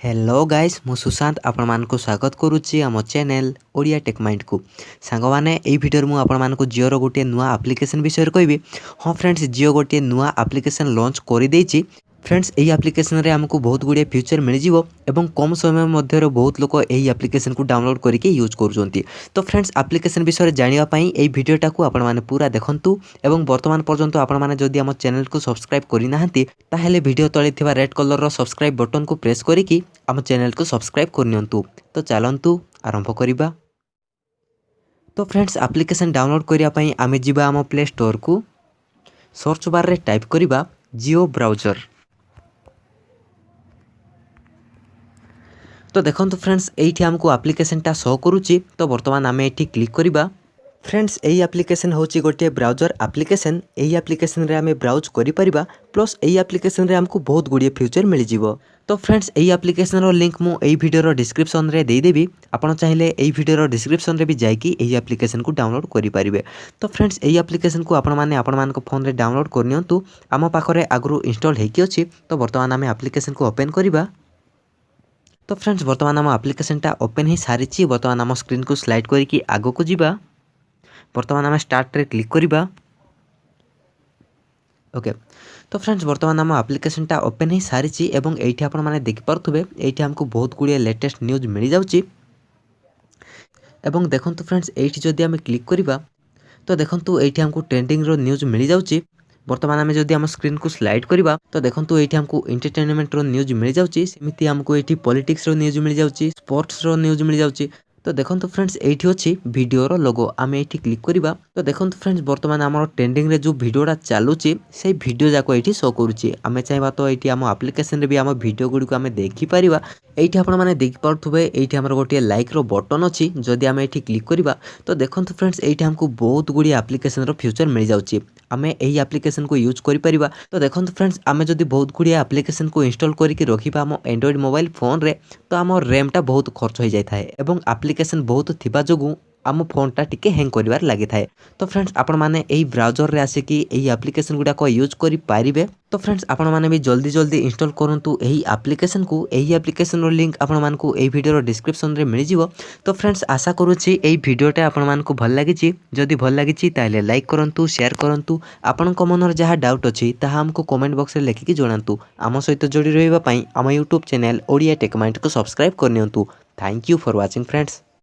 Hello guys मु सुशांत आपण मानकु स्वागत करुच्ची आम चैनल ओडिया टेक माइंड को सांग मैंने यही वीडियो मु आपण मानकु जियो रो गोटे नुआ एप्लिकेशन विषय रे कहबी। हाँ फ्रेंड्स, जियो गोटे नुआ एप्लिकेशन लॉन्च कर देछि। फ्रेंड्स यही एप्लिकेशन रे हमको बहुत गुड़े फीचर मिल जिवो एवं कम समय मध्य बहुत लोग यही एप्लिकेशन को डाउनलोड करके यूज करूछंती। तो फ्रेंड्स एप्लिकेशन विषय जानिबा पई एही वीडियोटा को आपण माने पूरा देखंतु एवं वर्तमान पर्यंत आपण माने जदि हम चैनल को सब्सक्राइब करि नाहंती ताहेले वीडियो तळे थिबा रेड कलर रो सब्सक्राइब बटन को प्रेस करिकि आम चैनल को सब्सक्राइब करनियंतु। तो चलंतु आरंभ करिबा। तो फ्रेंड्स एप्लिकेशन डाउनलोड करिया पई आमे जिबा आम प्ले स्टोर को सर्च बार रे टाइप करिबा जियो ब्राउजर। तो देखो फ्रेंड्स ये आमको एप्लिकेशनटा शो करुच्ची। तो बर्तमान आम ये क्लिक करिबा। फ्रेंड्स यही एप्लिकेशन होची गोटे ब्राउजर एप्लिकेशन। यही एप्लिकेशन रे आमे ब्राउज करि परिबा प्लस यही एप्लिकेशन रे हमको बहुत गुड़िए फ्यूचर मिल जिवो। तो फ्रेंड्स यही एप्लिकेशन रो लिंक मु एही वीडियो रो डिस्क्रिप्शन रे दे देबी। आपण चाहिले एही वीडियो रो डिस्क्रिप्शन रे भी जाइकी एही एप्लिकेशन को डाउनलोड करि परिबे। तो फ्रेंड्स यही एप्लिकेशन को आपण मान को फोन रे डाउनलोड करनियंतु। आम पाखरे आगु इंस्टॉल हेकी अछि। तो बर्तमान आमे एप्लिकेशन को ओपन करिबा। तो फ्रेंड्स बर्तमान आम एप्लिकेशनटा ओपन ही सारी। बर्तमान आम स्क्रीन को स्लाइड करके आगो को जीवा। बर्तमान आम स्टार्ट रे क्लिक करिबा। ओके। तो फ्रेंड्स बर्तमान आम एप्लिकेशनटा ओपन ही सारी एवं एठी आपण माने देख पारथुबे एठी हमको बहुत गुड़िए लेटेस्ट न्यूज मिल जाउची। एवं देखंतु फ्रेंड्स एठी जदि आम क्लिक करिबा तो देखंतु एठी हमको ट्रेंडिंग रो न्यूज मिल जाउची। बर्तमान आम जदि आम स्क्रीन को स्लाइड करिबा तो देखंतु एठी हमको एंटरटेनमेंट रो न्यूज मिल जाउची। सेमिति हमको एठी पॉलिटिक्स रो न्यूज मिल जाउची, स्पोर्ट्स रो न्यूज मिल जाउची। तो देखंतु फ्रेंड्स एठी अछि वीडियो रो लोगो। आम एठी क्लिक करिबा तो देखंतु फ्रेंड्स बर्तमान हमर ट्रेंडिंग रे जो वीडियोटा चालुची से वीडियो जाको एठी शो करूची। आमे चाहबा तो एठी आम एप्लिकेशन रे भी आम वीडियो गुडी को आमे देखि परिबा। एठी आपण माने देखि पारथुबे एठी हमर गोटे लाइक रो बटन अछि। जदि आमे एठी क्लिक करिबा तो देखंतु फ्रेंड्स एठी हमको बहुत गुडी एप्लिकेशन रो फ्यूचर मिल जाउची। आमे एही एप्लिकेशन को यूज करि परिबा। तो देखंतु फ्रेंड्स आमे जदि बहुत गुडी एप्लिकेशन को इंस्टॉल करिकि रखिबा आम एंड्रॉइड मोबाइल फोन रे तो आम रैम टा बहुत खर्च हो जाय थाए एवं एप्लिकेशन बहुत थिबा जोगु आम फोनटा टिके हैंग करिवार लागि थाए। तो फ्रेंड्स आपण माने एही ब्राउजर रे आसे कि एही एप्लिकेशन गुडा को यूज करि पारिबे। तो फ्रेंड्स आपण माने भी जल्दी जल्दी इंस्टॉल करंतु एही एप्लिकेशन को। एही एप्लिकेशन रो लिंक आपण मानकु एही वीडियो रो डिस्क्रिप्शन रे मिल जिवो। तो फ्रेंड्स आशा करूची एही वीडियोटा आपण मानकु भल लागिची। जदि भल लागिची ताले लाइक करंतु, शेयर करंतु। आपनक मनर जहा डाउट अछि ताहा हमको कमेंट बॉक्स रे लिखिकि जणांतु। आम सहित जोड़ी रहबा पई आम YouTube channel Odia tech mind को सब्सक्राइब करनियंतु। Thank you for watching friends.